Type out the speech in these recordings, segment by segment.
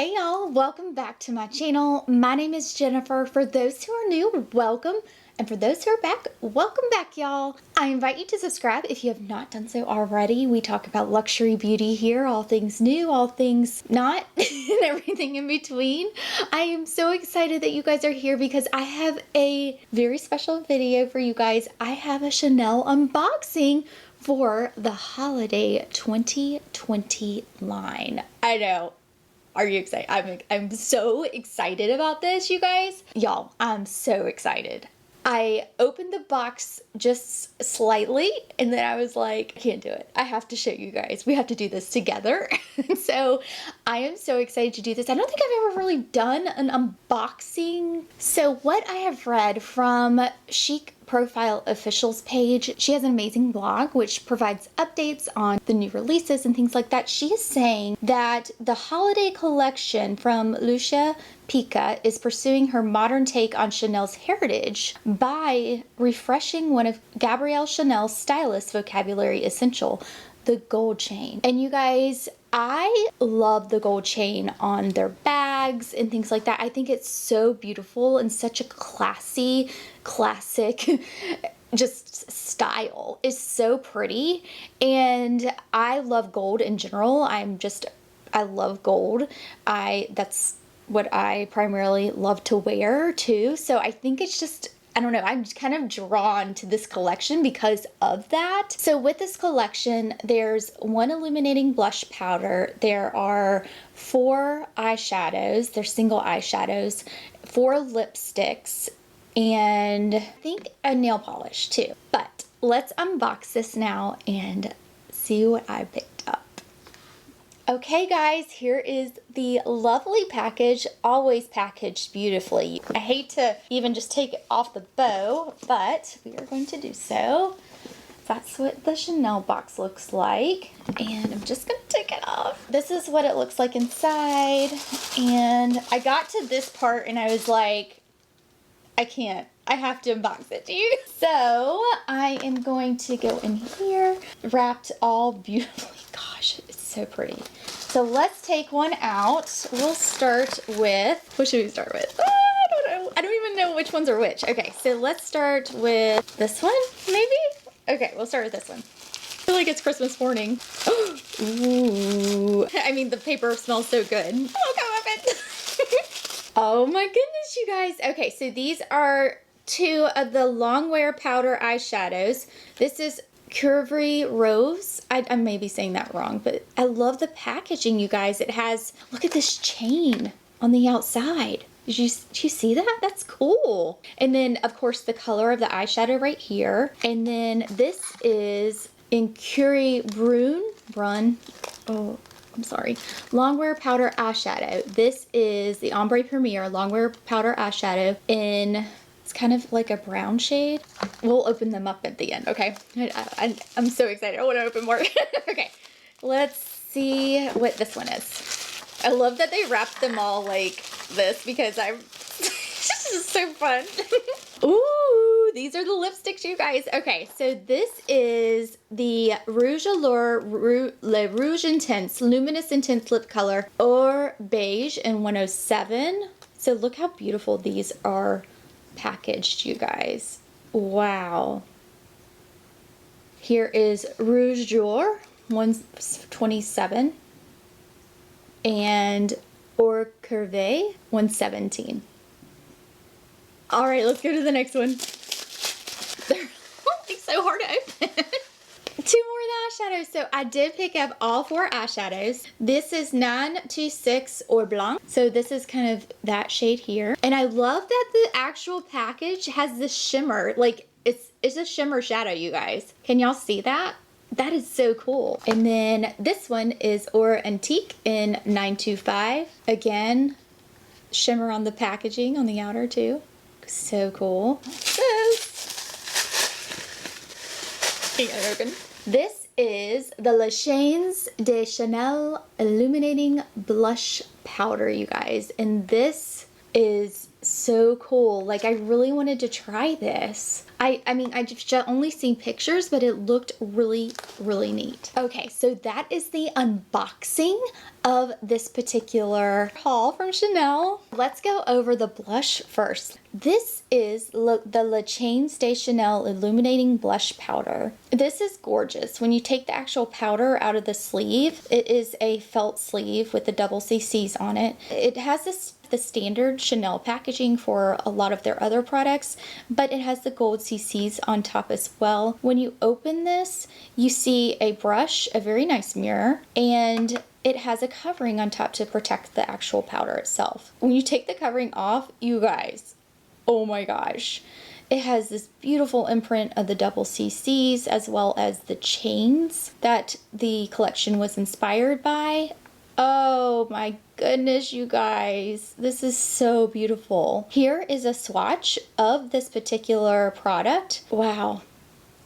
Hey y'all, welcome back to my channel. My name is Jennifer. For those who are new, welcome. And for those who are back, welcome back y'all. I invite you to subscribe if you have not done so already. We talk about luxury beauty here, all things new, all things not, and everything in between. I am so excited that you guys are here because I have a very special video for you guys. I have a Chanel unboxing for the holiday 2020 line. I know. Are you excited? I'm so excited about this, you guys. Y'all, I'm so excited. I opened the box just slightly and then I was like, I can't do it. I have to show you guys. We have to do this together. So I am so excited to do this. I don't think I've ever really done an unboxing. So what I have read from Chic Profile Official's page, she has an amazing blog which provides updates on the new releases and things like that. She is saying that the holiday collection from Lucia Pica is pursuing her modern take on Chanel's heritage by refreshing one of Gabrielle Chanel's stylist vocabulary essential, the gold chain. And you guys, I love the gold chain on their bags and things like that. I think it's so beautiful and such a classy, classic just style. It's so pretty and I love gold in general. I love gold. That's what I primarily love to wear too. So I think it's just, I don't know, I'm just kind of drawn to this collection because of that. So with this collection, there's one illuminating blush powder. There are 4 eyeshadows. They're single eyeshadows, 4 lipsticks, and I think a nail polish too. But let's unbox this now and see what I picked up. Okay guys, here is the lovely package, always packaged beautifully. I hate to even just take it off the bow, but we are going to do so. That's what the Chanel box looks like. And I'm just gonna take it off. This is what it looks like inside. And I got to this part and I was like, I can't. I have to unbox it to you. So I am going to go in here, wrapped all beautifully. Gosh, it's so pretty. So let's take one out. We'll start with, what should we start with? I don't know. I don't even know which ones are which. Okay, so let's start with this one, maybe? Okay, we'll start with this one. I feel like it's Christmas morning. Ooh. I mean, the paper smells so good. Oh, come up it. Oh my goodness, you guys. Okay, so these are 2 of the long wear powder eyeshadows. This is CUIVRE Rose. I may be saying that wrong, but I love the packaging, you guys. It has, look at this chain on the outside. Did you see that? That's cool. And then, of course, the color of the eyeshadow right here. And then this is in BRUN. Oh, I'm sorry. Longwear Powder Eyeshadow. This is the Ombre Premier Longwear Powder Eyeshadow in, it's kind of like a brown shade. We'll open them up at the end, okay? I'm so excited. I want to open more. Okay, let's see what this one is. I love that they wrapped them all like this because this is so fun. Ooh, these are the lipsticks, you guys. Okay, so this is the Rouge Allure Le Rouge Intense Luminous Intense Lip Color or Beige in 107. So look how beautiful these are packaged, you guys. Wow. Here is Rouge Jour 127 and Or Curve 117. All right, let's go to the next one. They're like so hard to open. 2 more of the eyeshadows. So I did pick up all 4 eyeshadows. This is 926 or Blanc. So this is kind of that shade here. And I love that the actual package has this shimmer. Like it's a shimmer shadow, you guys. Can y'all see that? That is so cool. And then this one is Or Antique in 925. Again, shimmer on the packaging on the outer too. So cool. This is the Le Chains de Chanel Illuminating Blush Powder, you guys. And this is so cool. Like, I really wanted to try this. I mean, I just only seen pictures, but it looked really, really neat. Okay, so that is the unboxing of this particular haul from Chanel. Let's go over the blush first. This is the Le Chains de Chanel Illuminating Blush Powder. This is gorgeous. When you take the actual powder out of the sleeve, it is a felt sleeve with the double CCs on it. It has the standard Chanel packaging for a lot of their other products, but it has the gold CCs on top as well. When you open this, you see a brush, a very nice mirror, and it has a covering on top to protect the actual powder itself. When you take the covering off, you guys, oh my gosh. It has this beautiful imprint of the double CCs as well as the chains that the collection was inspired by. Oh my goodness, you guys. This is so beautiful. Here is a swatch of this particular product. Wow.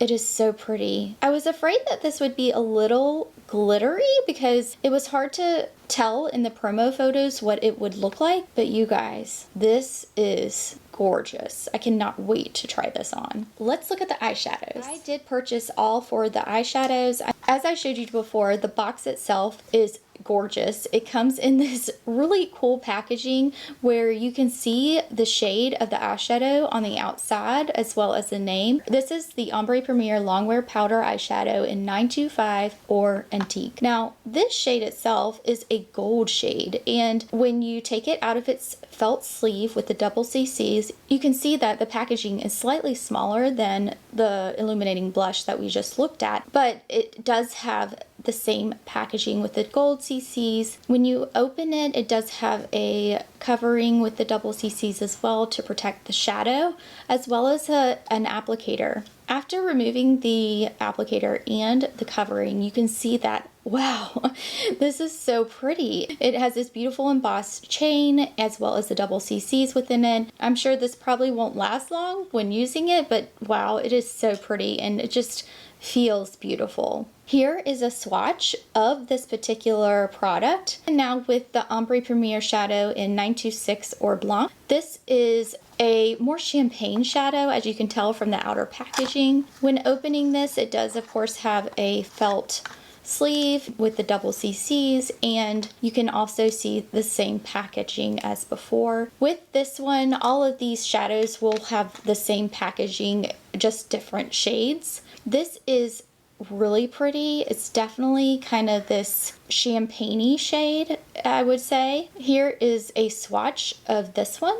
It is so pretty. I was afraid that this would be a little glittery because it was hard to tell in the promo photos what it would look like. But you guys, this is gorgeous. I cannot wait to try this on. Let's look at the eyeshadows. I did purchase all four of the eyeshadows. As I showed you before, the box itself is gorgeous. It comes in this really cool packaging where you can see the shade of the eyeshadow on the outside as well as the name. This is the Ombre Premier Longwear Powder Eyeshadow in 925 or Antique. Now, this shade itself is a gold shade, and when you take it out of its felt sleeve with the double CCs, you can see that the packaging is slightly smaller than the illuminating blush that we just looked at, but it does have the same packaging with the gold CCs. When you open it, it does have a covering with the double CCs as well to protect the shadow, as well as an applicator. After removing the applicator and the covering, you can see that, wow, this is so pretty. It has this beautiful embossed chain as well as the double CCs within it. I'm sure this probably won't last long when using it, but wow, it is so pretty and it just feels beautiful. Here is a swatch of this particular product. And now with the Ombre Premier Shadow in 926 or Blanc. This is a more champagne shadow, as you can tell from the outer packaging. When opening this, it does of course have a felt sleeve with the double CCs, and you can also see the same packaging as before. With this one, all of these shadows will have the same packaging, just different shades. This is really pretty. It's definitely kind of this champagne-y shade, I would say. Here is a swatch of this one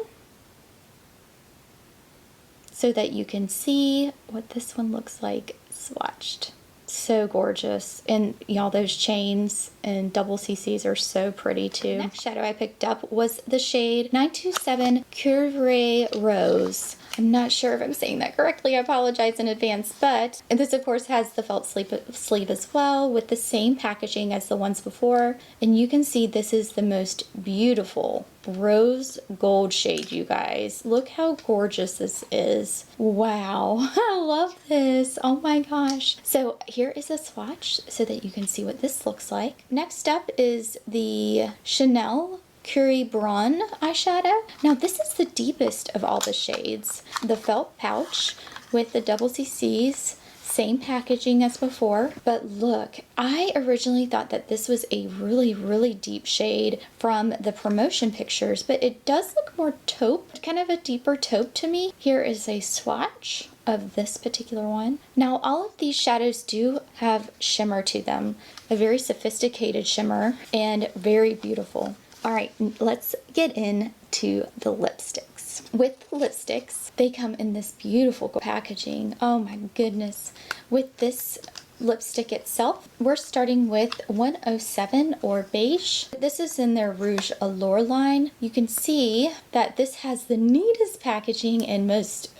so that you can see what this one looks like swatched. So gorgeous. And y'all, those chains and double CCs are so pretty too. The next shadow I picked up was the shade 927 CUIVRE Rose. I'm not sure if I'm saying that correctly. I apologize in advance, but this of course has the felt sleeve as well with the same packaging as the ones before. And you can see this is the most beautiful rose gold shade, you guys. Look how gorgeous this is. Wow, I love this. Oh my gosh. So here is a swatch so that you can see what this looks like. Next up is the Chanel CUIVRE eyeshadow. Now this is the deepest of all the shades. The felt pouch with the double CCs, same packaging as before, but look, I originally thought that this was a really, really deep shade from the promotion pictures, but it does look more taupe, kind of a deeper taupe to me. Here is a swatch of this particular one. Now all of these shadows do have shimmer to them, a very sophisticated shimmer and very beautiful. All right, let's get into the lipsticks. With the lipsticks, they come in this beautiful packaging. Oh my goodness. With this lipstick itself, we're starting with 107 or Beige. This is in their Rouge Allure line. You can see that this has the neatest packaging and most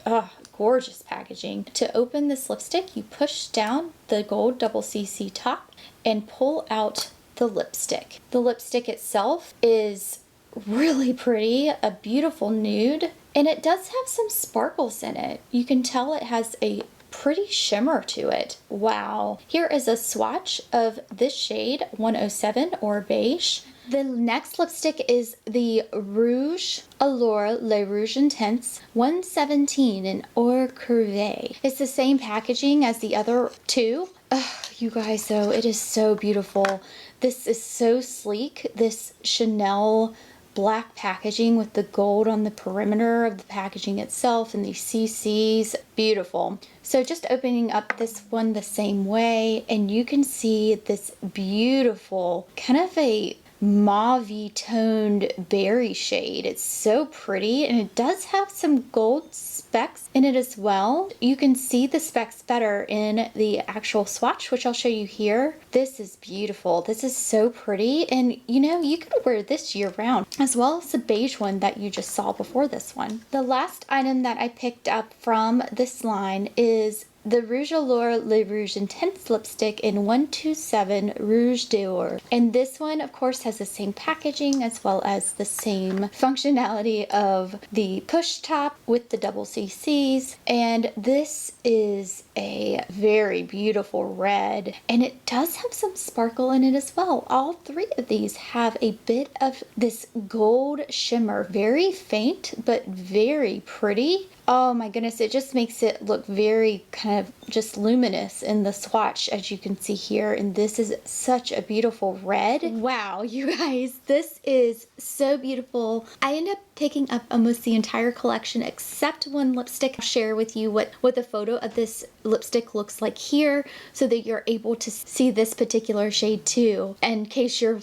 gorgeous packaging. To open this lipstick, you push down the gold double CC top and pull out the lipstick. The lipstick itself is really pretty, a beautiful nude, and it does have some sparkles in it. You can tell it has a pretty shimmer to it. Wow. Here is a swatch of this shade 107 or Beige. The next lipstick is the Rouge Allure Le Rouge Intense 117 in Or Curve. It's the same packaging as the other two. Ugh, you guys, though, it is so beautiful. This is so sleek. This Chanel black packaging with the gold on the perimeter of the packaging itself and these CCs. Beautiful. So just opening up this one the same way, and you can see this beautiful kind of a mauve toned berry shade. It's so pretty, and it does have some gold specks in it as well. You can see the specks better in the actual swatch, which I'll show you here. This is beautiful. This is so pretty, and you know, you can wear this year round, as well as the beige one that you just saw before this one. The last item that I picked up from this line is the Rouge Allure Le Rouge Intense lipstick in 127 Rouge Dior. And this one, of course, has the same packaging as well as the same functionality of the push top with the double CCs. And this is a very beautiful red, and it does have some sparkle in it as well. All three of these have a bit of this gold shimmer, very faint but very pretty. Oh my goodness, it just makes it look very kind of just luminous in the swatch, as you can see here. And this is such a beautiful red. Wow, you guys, this is so beautiful. I ended up picking up almost the entire collection except one lipstick. I'll share with you what the photo of this lipstick looks like here, so that you're able to see this particular shade too, in case you're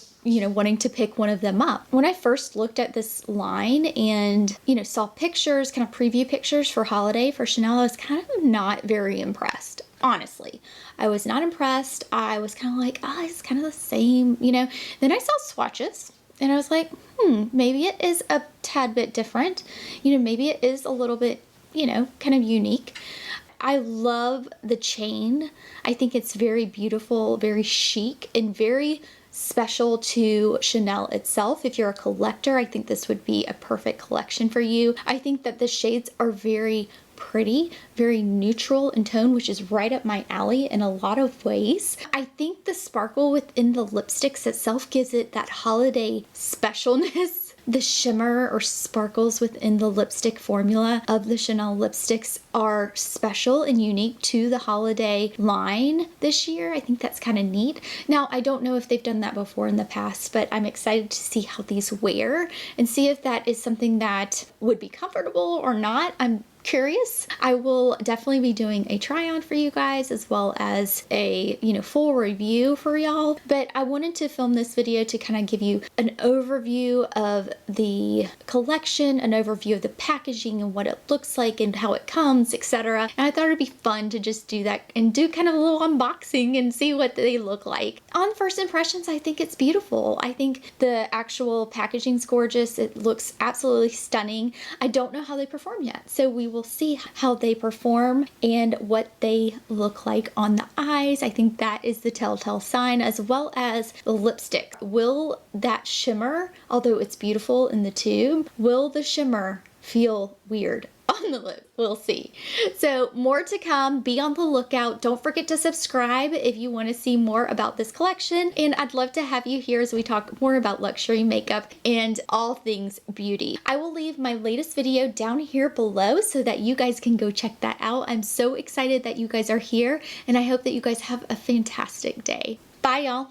wanting to pick one of them up. When I first looked at this line and saw pictures, kind of preview pictures for holiday for Chanel, I was kind of not very impressed. Honestly, I was not impressed. I was kind of like, oh, it's kind of the same, Then I saw swatches and I was like, maybe it is a tad bit different. Maybe it is a little bit, kind of unique. I love the chain. I think it's very beautiful, very chic, and very special to Chanel itself. If you're a collector, I think this would be a perfect collection for you. I think that the shades are very pretty, very neutral in tone, which is right up my alley in a lot of ways. I think the sparkle within the lipsticks itself gives it that holiday specialness. The shimmer or sparkles within the lipstick formula of the Chanel lipsticks are special and unique to the holiday line this year. I think that's kind of neat. Now, I don't know if they've done that before in the past, but I'm excited to see how these wear and see if that is something that would be comfortable or not. I'm curious. I will definitely be doing a try on for you guys, as well as a full review for y'all. But I wanted to film this video to kind of give you an overview of the collection, an overview of the packaging and what it looks like and how it comes, etc. And I thought it'd be fun to just do that and do kind of a little unboxing and see what they look like. On first impressions, I think it's beautiful. I think the actual packaging's gorgeous. It looks absolutely stunning. I don't know how they perform yet, so we will see how they perform and what they look like on the eyes. I think that is the telltale sign, as well as the lipstick. Will that shimmer, although it's beautiful in the tube, will the shimmer feel weird on the lip? We'll see. So more to come. Be on the lookout. Don't forget to subscribe if you want to see more about this collection, and I'd love to have you here as we talk more about luxury makeup and all things beauty. I will leave my latest video down here below so that you guys can go check that out. I'm so excited that you guys are here, and I hope that you guys have a fantastic day. Bye, y'all.